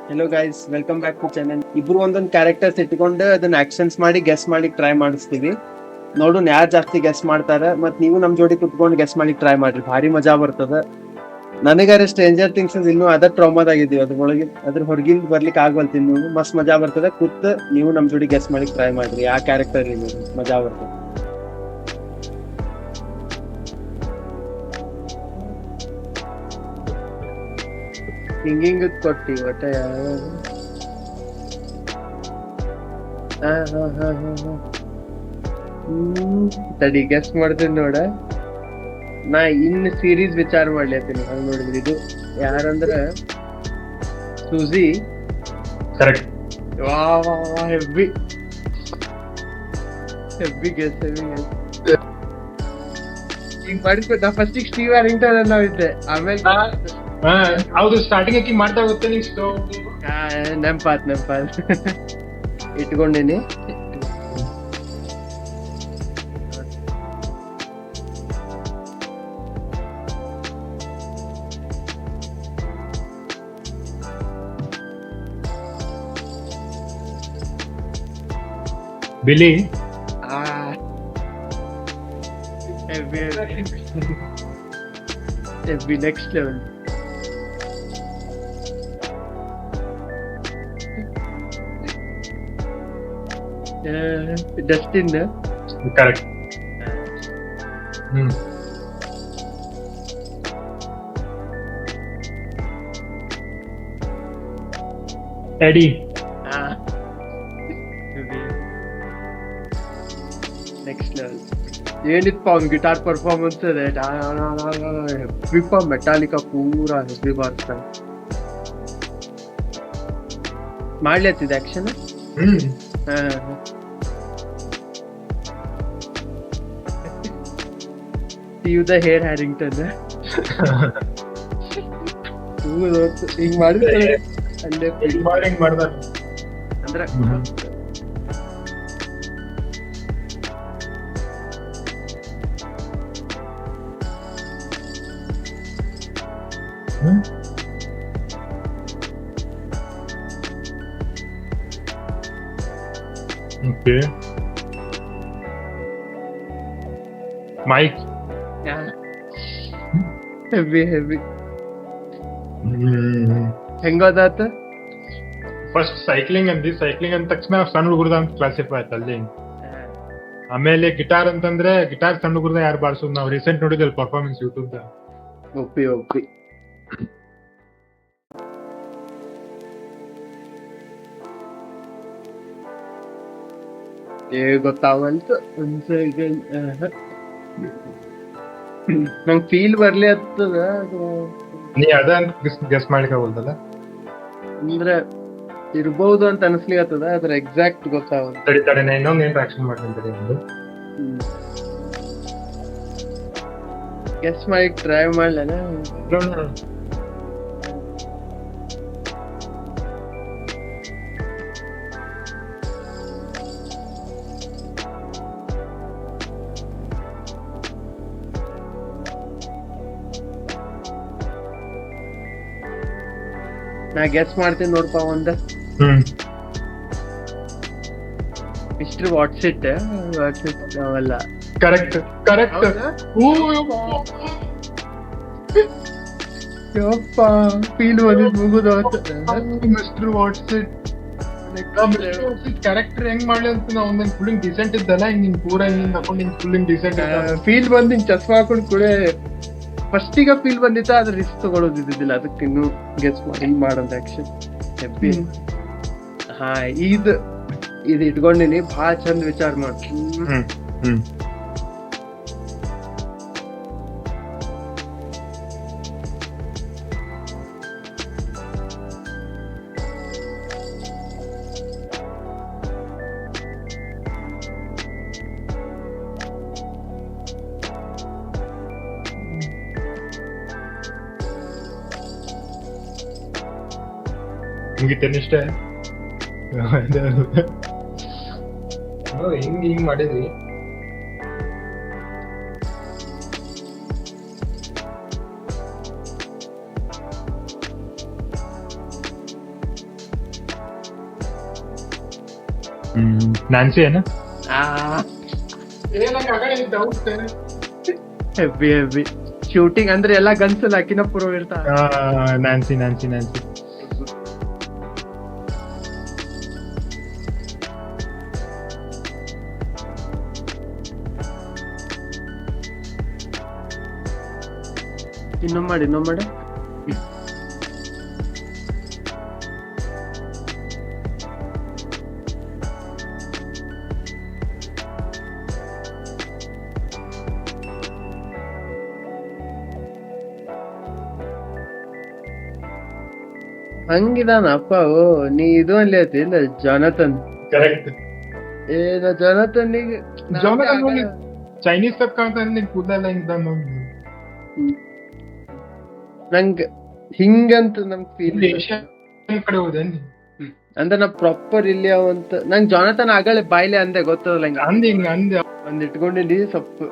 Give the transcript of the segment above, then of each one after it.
Hello guys, welcome back to channel. ಇಬ್ರು ಒಂದೊಂದು characters ಇಟ್ಕೊಂಡು ಅದನ್ನ ಆಕ್ಷನ್ಸ್ ಮಾಡಿ ಗೆಸ್ ಮಾಡಿ ಟ್ರೈ ಮಾಡಿಸ್ತೀವಿ. ನೋಡೋಣ ಯಾರು ಜಾಸ್ತಿ ಗೆಸ್ ಮಾಡ್ತಾರ. ಮತ್ ನೀವು ನಮ್ ಜೋಡಿ ಕುತ್ಕೊಂಡು ಗೆಸ್ ಮಾಡಿ ಟ್ರೈ ಮಾಡ್ರಿ, ಭಾರಿ ಮಜಾ ಬರ್ತದ. ನನಗಾರೆ ಸ್ಟ್ರೇಂಜರ್ ಥಿಂಗ್ಸ್ ಇನ್ನೂ ಅದ ಟ್ರಾಮಾದಾಗಿದ್ದೀವಿ, ಅದ್ರೊಳಗೆ ಅದ್ರ ಹೊರಗಿಂದ ಬರ್ಲಿಕ್ಕೆ ಆಗ್ವಲ್ತಿ. ಇನ್ನು ಮಸ್ತ್ ಮಜಾ ಬರ್ತದ. ಕೂತ್ ನೀವು ನಮ್ ಜೋಡಿ ಗೆಸ್ ಮಾಡಿ ಟ್ರೈ ಮಾಡ್ರಿ ಯಾವ ಕ್ಯಾರೆಕ್ಟರ್ ಮಜಾ ಬರ್ತದ. ಹಿಂಗಿಂಗ್ ಕೊಟ್ಟಿ ಒಟ್ಟ ತಡಿ ಗೆಸ್ ಮಾಡ್ತೀನಿ ನೋಡ. ನಾ ಇನ್ ಸೀರೀಸ್ ವಿಚಾರ ಮಾಡ್ಲತ್ತೀನಿ. ಹಂಗ ನೋಡಿದ್ರಿ ಇದು ಯಾರಂದ್ರ ಸೂಜಿ. ಕರೆಕ್ಟ್. ವಾ ಹೆವಿ ಹೆವಿ ಗೆಸ್ ಈಗ ಮಾಡಿಸ್ಕೊ. ನಾ ಫಸ್ಟಿಗೆ ಸ್ಟೀವ್ ವ್ಯಾರಿಂಗ್ಟನ್ ಅನ್ನೋದಿದ್ದೆ, ಆಮೇಲೆ ಹೌದು ಸ್ಟಾರ್ಟಿಂಗ್ ಆಕಿ ಮಾಡ್ತಾ ಹೋಗುತ್ತೆ ನೀವು ನೆಂಪಾತ್ ಇಟ್ಕೊಂಡೇನಿ. Billy. Heavy next level. Dustin. Correct. Eddie. Next level. ಏನಿತ್ತು ಅವ್ನ ಗಿಟಾರ್ ಪರ್ಫಾರ್ಮೆನ್ಸ್ ಇದೆ, ಮೆಟಾಲಿಕಾ ಪೂರಾ ಹೆವಿ ಬರ್ತಾರೆ. ಮಾಡ್ಲತ್ತಿದೆ action. Steve the hair Harrington. ಹಿಂಗ್ ಮಾಡಿದ್ರೆ ಅಲ್ಲೇ ಅಂದ್ರೆ ಓಕೆ. ಮೈಕ್. ಹೆವಿ ಹೆಂಗೋದಾತ. ಫಸ್ಟ್ ಸೈಕ್ಲಿಂಗ್ ಅಂದ ತಕ್ಷಣ ಸಣ್ಣ ಹುಡುಗರದ ಅಂತ ಕ್ಲಾಸಿಫೈ ಆಯ್ತು ಅಲ್ಲಿ. ಆಮೇಲೆ ಗಿಟಾರ್ ಅಂತಂದ್ರೆ ಗಿಟಾರ್ ಸಣ್ಣ ಹುಡುಗರದ ಯಾರು ಬಾರ್ಸೋದು, ನಾವು ರೀಸೆಂಟ್ ನೋಡಿದ್ವಿ ಪರ್ಫಾರ್ಮೆನ್ಸ್ ಯೂಟ್ಯೂಬ್. ಒಪ್ಪಿ ಗೊತ್ತಾಗಂತು. ನಂಗೆ ಫೀಲ್ ಬರ್ಲಿ ಆಗ್ತದ. ನೀ ಅದ ಗೆಸ್ ಮಾಡ್ಕೋಬೋದಲ್ಲ, ಅಂದ್ರೆ ಇರ್ಬಹುದು ಅಂತ ಅನ್ಸ್ಲಿಕ್ಕತ್ತದ, ಅದ್ರ ಎಕ್ಸಾಕ್ಟ್ ಗೊತ್ತಾಗಲ್ಲ. ತಡಿ ನಾ ಇನ್ನೊಂದು ಏನ್ ಆಕ್ಷನ್ ಮಾಡ್ತೀನಿ ಒಂದು ಗೆಸ್ ಮಾಡಿ ಟ್ರೈ ಮಾಡ್ಲೇನ. ನಾ ಗೆಸ್ ಮಾಡ್ತೀನಿ ನೋಡ್ಪಾ. ಒಂದ ಮಿಸ್ಟರ್ ವಾಟ್ಸೆಟ್ ಅವೆಲ್ಲ. ಕರೆಕ್ಟ್. ಯಪ್ಪ ಫೀಲ್ ಬಂದಿದ್ ಮುಗುದ. ಮಿಸ್ಟರ್ ವಾಟ್ಸೆಟ್ ಕ್ಯಾರೆಕ್ಟರ್ ಹೆಂಗ್ ಮಾಡ್ಲಿ ಅಂತ ನಾವು ಒಂದ್ ಫುಲ್ಲಿಂಗ್ ಡಿಸೆಂಟ್ ಇದ್ದಲ್ಲ, ಹಿಂಗ್ ಪೂರಾ ಹಿಂಗ್ ಹಾಕೊಂಡು ಫುಲ್ಲಿಂಗ್ ಡಿಸೆಂಟ್ ಫೀಲ್ ಬಂದಿನ್ ಚಸ್ಮಾ ಹಾಕೊಂಡ್ ಕೂಡ ಫಸ್ಟಿಗ ಫೀಲ್ ಬಂದಿತ್ತ. ಅದ್ರ ರಿಸ್ಕ್ ತಗೊಳೋದಿದ್ದಿಲ್ಲ, ಅದಕ್ಕೆ ಇನ್ನು ಗೆಸ್ ಮಾಡಿ ಮಾಡೋದು ಆಕ್ಷನ್ ಹೆಪ್ಪಿ. ಇದು ಇಟ್ಕೊಂಡಿನಿ, ಭಾಳ ಚಂದ ವಿಚಾರ ಮಾಡ್ತೀನಿ. ಮುಗಿತೇನಿಷ್ಟ ಹಿಂಗ್ ಮಾಡಿದ್ವಿ. ನ್ಯಾನ್ಸಿ ಏನ ಹೆವಿ ಹೆವಿ ಶೂಟಿಂಗ್ ಅಂದ್ರೆ ಎಲ್ಲಾ ಗನ್ಸಲ್ಲಿ ಹಾಕಿನ ಪ್ರೋ ಇರ್ತಾರ. ನ್ಯಾನ್ಸಿ ನ್ಯಾನ್ಸಿ ನ್ಯಾನ್ಸಿ ಇನ್ನೊಮ್ಮೆ ಮಾಡಿ ಹಂಗಿದಾನಪ್ಪ. ಓ ನೀ ಇದು ಅನ್ಲಿ ಆಯ್ತು ಇಲ್ಲ ಜಾನತನ್. ಕರೆಕ್ಟ್. ಜಾನತನ್ನಿಗೆ ಚೈನೀಸ್ ತಕ್ಕ ಕಾಣ್ತಾನೆ ಕೂದಲೆಲ್ಲ ಹಿಂಗ ನಂಗ್ ಹಿಂಗಂತ ನಮ್ಗ್ ಫೀಲ್ ಏಷ್ಯನ್ ಕಡೆ ಹೋದೇನಿ ಅಂದ್ರೆ ನಾ ಪ್ರಾಪರ್ ಇಲ್ಲಿ ಅವಂತ ನಂಗ್ ಜಾನತನ್ ಆಗಲೇ ಬಾಯ್ಲೆ ಅಂದೆ ಗೊತ್ತದಲ್ಲ ಹಿಂಗ ಅಂದ್ ಹಿಂಗ ಅಂದ್ ಒಂದ್ ಇಟ್ಕೊಂಡಿಲ್ಲಿ ಸ್ವಲ್ಪ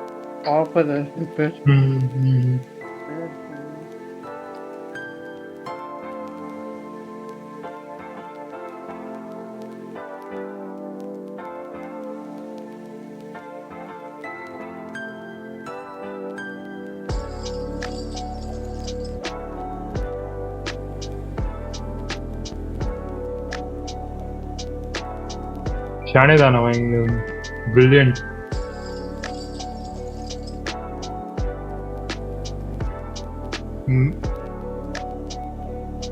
ಆಫ್ ಅದ. ಶಾಣೆದಾನವ ಹಿಂಗ ಬ್ರಿಲಿಯಂಟ್.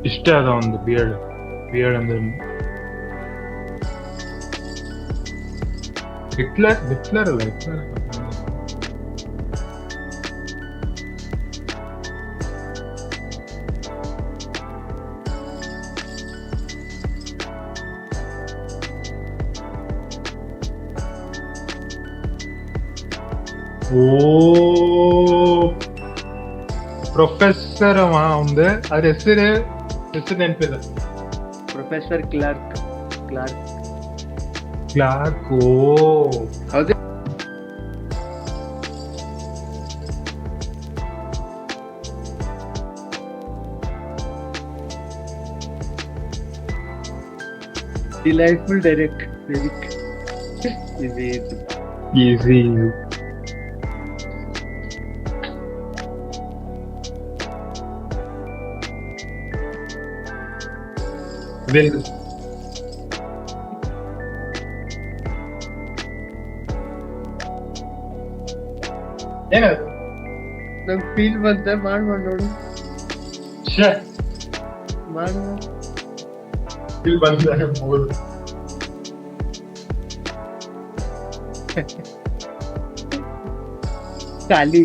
ಇಷ್ಟೇ ಅದ ಒಂದು ಬಿಯರ್ಡ್ ಅಂದ್ರೆ ಹಿಟ್ಲರ್ ಅಲ್ಲ ಹಿಟ್ಲರ್. ಓ ಪ್ರೊಫೆಸರ್ ಅವ ಅವಂದ ಅದ್ರ ಹೆಸರು ನೆನಪಿಲ್ಲ. Professor Clark. ಓ ಹೌದು. Delightful direct easy. ಏನದು ನಂಗ್ ಫೀಲ್ ಬಂತ ಮಾಡ್ ನೋಡು ಮಾಡು ಫೀಲ್ ಬಂದ ಖಾಲಿ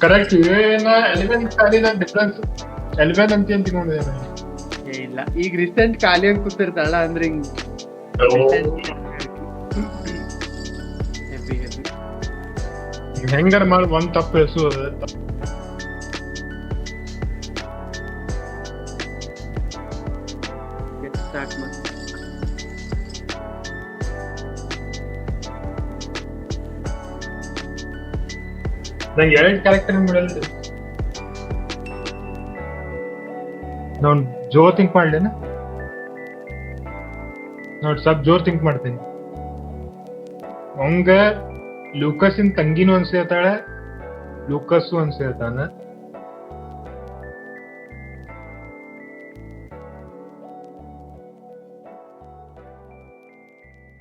ಕರೆಕ್ಟ್. ಎಲಿವೆನ್ ಖಾಲಿನ ಡಿಫ್ರೆನ್ಸ್ 11 ಅಂತ ತಿಳ್ಕೊಂಡಿದ್ದೇನೆ. ಇಲ್ಲ ಈಗ ರೀಸೆಂಟ್ ಖಾಲಿ ಅಂತ ಕೂತಿರ್ತಾಳ ಅಂದ್ರೆ ಹಿಂಗ್ ಹೆಂಗಾರ ಮಾಡಿ ಒಂದ್ ತಪ್ಪು ಎಸುವುದು. ನಂಗೆ 2 ಕ್ಯಾರೆಕ್ಟರ್ ಮಾಡಲ್ ನಾನು ಜೋರ್ ಥಿಂಕ್ ಮಾಡ್ಲೇನ ನೋಡಿ ಸ್ವಲ್ಪ ಜೋರ್ ಥಿಂಕ್ ಮಾಡ್ತೀನಿ. ಅವಂಗ ಲೂಕಸಿನ್ ತಂಗಿನೂ ಅನ್ಸಿರ್ತಾಳೆ, ಲೂಕಸ್ ಅನ್ಸಿರ್ತಾನ.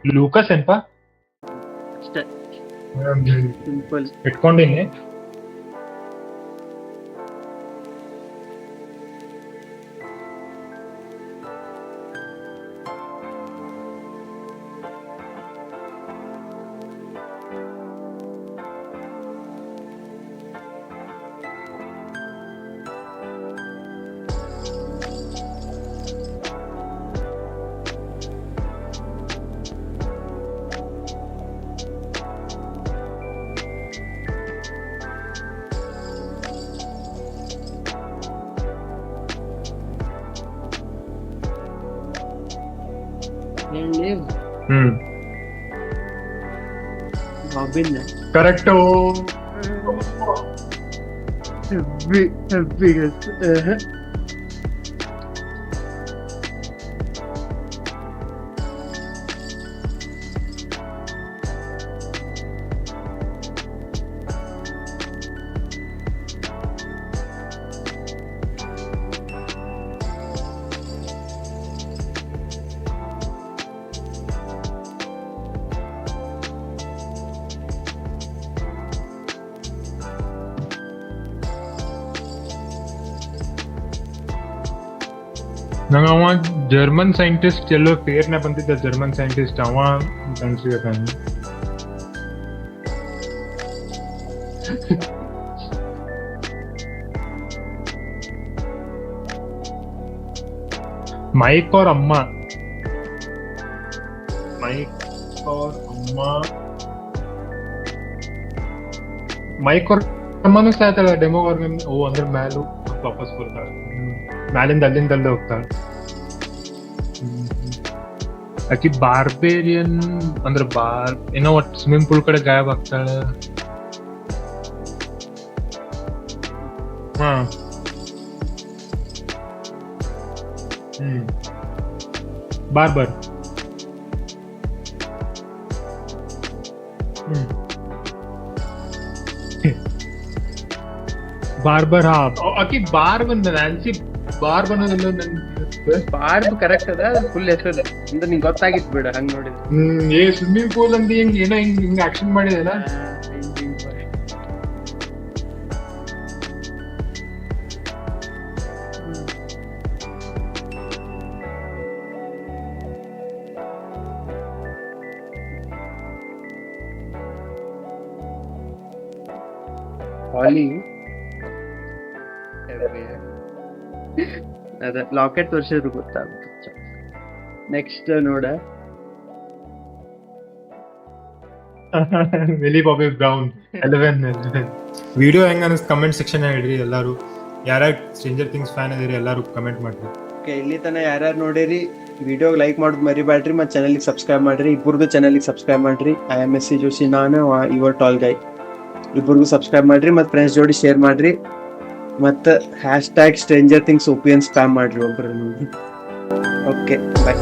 ಲೂಕಸ್ ಏನ್ಪ ಅಷ್ಟೇ ಸಿಂಪಲ್ ಇಟ್ಕೊಂಡಿನಿ. Robin correct. ನಂಗೆ ಅವ ಜರ್ಮನ್ ಸೈಂಟಿಸ್ಟ್ ಎಲ್ಲೋ ಪೇರ್ನ ಬಂದಿದ್ದ ಜರ್ಮನ್ ಸೈಂಟಿಸ್ಟ್ ಅವ ಅನ್ಸಿದ माइक और अम्मा माइक और ಅಮ್ಮನೂ ಸಾಯ್ತಾಳ ಡೆಮೋ ವರ್ಗನ್. ಓ ಅಂದ್ರೆ ಮ್ಯಾಲು ವಾಪಸ್ ಬರ್ತಾಳೆ, ಮ್ಯಾಲಿಂದ ಅಲ್ಲಿಂದಲ್ಲೇ ಹೋಗ್ತಾಳೆ. ಆಕಿ ಬಾರ್ಬೇರಿಯನ್ ಅಂದ್ರೆ ಏನೋ ಒಟ್ಟು ಸ್ವಿಮ್ಮಿಂಗ್ ಪೂಲ್ ಕಡೆ ಗಾಯಬ್ ಆಗ್ತಾಳೆ. ಹಾ ಬಾರ್ಬರ್. ಬಾರ್ಬರ್ ಹಾ ಆಕಿ ಬಾರ್ ಬಂದ ನ್ಯಾನ್ಸಿ ಬಾರ್ ಬನ್ನೋದಿಲ್ಲ ನನ್ ಬಾರ್ಬ್ ಕರೆಕ್ಟ್ ಅದ, ಫುಲ್ ಹೆಸರು ಅಂದ್ರೆ ನಿಂಗೆ ಗೊತ್ತಾಗಿತ್ತು ಬಿಡ ಹಂಗ್ ನೋಡಿದ್ರೆ. ಏ ಸ್ವಿಮ್ಮಿಂಗ್ ಪೂಲ್ ಅಂತ ಹಿಂಗ್ ಏನೋ ಹಿಂಗ್ ಆಕ್ಷನ್ ಮಾಡಿದಲ್ಲ. ಹಾಲಿ ಅದ ಲಾಕೆಟ್ ತೋರಿಸಿದ್ರು ಗೊತ್ತಾಗುತ್ತೆ. ನೆಕ್ಸ್ಟ್ ನೋಡ ಮಿಲಿ ಬಾಬಿ ಬ್ರೌನ್ 11. ವಿಡಿಯೋ ಹೆಂಗ ಅನಿಸ್ತು ಕಮೆಂಟ್ ಸೆಕ್ಷನ್ ಹೇಳ್ರಿ. ಎಲ್ಲಾರು ಯಾರ್ಯಾರು ಸ್ಟ್ರೇಂಜರ್ ಥಿಂಗ್ಸ್ ಫ್ಯಾನ್ ಇದೀರಿ ಎಲ್ಲಾರು ಕಮೆಂಟ್ ಮಾಡ್ರಿ. ಓಕೆ, ಇಲ್ಲಿ ತನ ಯಾರ್ಯಾರು ನೋಡಿರಿ ವಿಡಿಯೋಗೆ ಲೈಕ್ ಮಾಡೋದು ಮರಿಬೇಡ್ರಿ, ಮತ್ತು ಚಾನಲ್ಗೆ ಸಬ್ಸ್ಕ್ರೈಬ್ ಮಾಡ್ರಿ. ಇಬ್ಬರದು ಚಾನಲ್ಗೆ ಸಬ್ಸ್ಕ್ರೈಬ್ ಮಾಡ್ರಿ. IMSC ಜೋಶಿ, ನಾನು ಯುವರ್ ಟಾಲ್ ಗೈ. ಇಬ್ಬರಿಗೂ ಸಬ್ಸ್ಕ್ರೈಬ್ ಮಾಡ್ರಿ, ಮತ್ತು ಫ್ರೆಂಡ್ಸ್ ಜೋಡಿ ಶೇರ್ ಮಾಡ್ರಿ, ಮತ್ತು #ಸ್ಟ್ರೇಂಜರ್ ಥಿಂಗ್ಸ್ OPN ಸ್ಪ್ಯಾಮ್ ಮಾಡ್ರಿ ಒಬ್ಬರು. ಓಕೆ, ಬಾಯ್.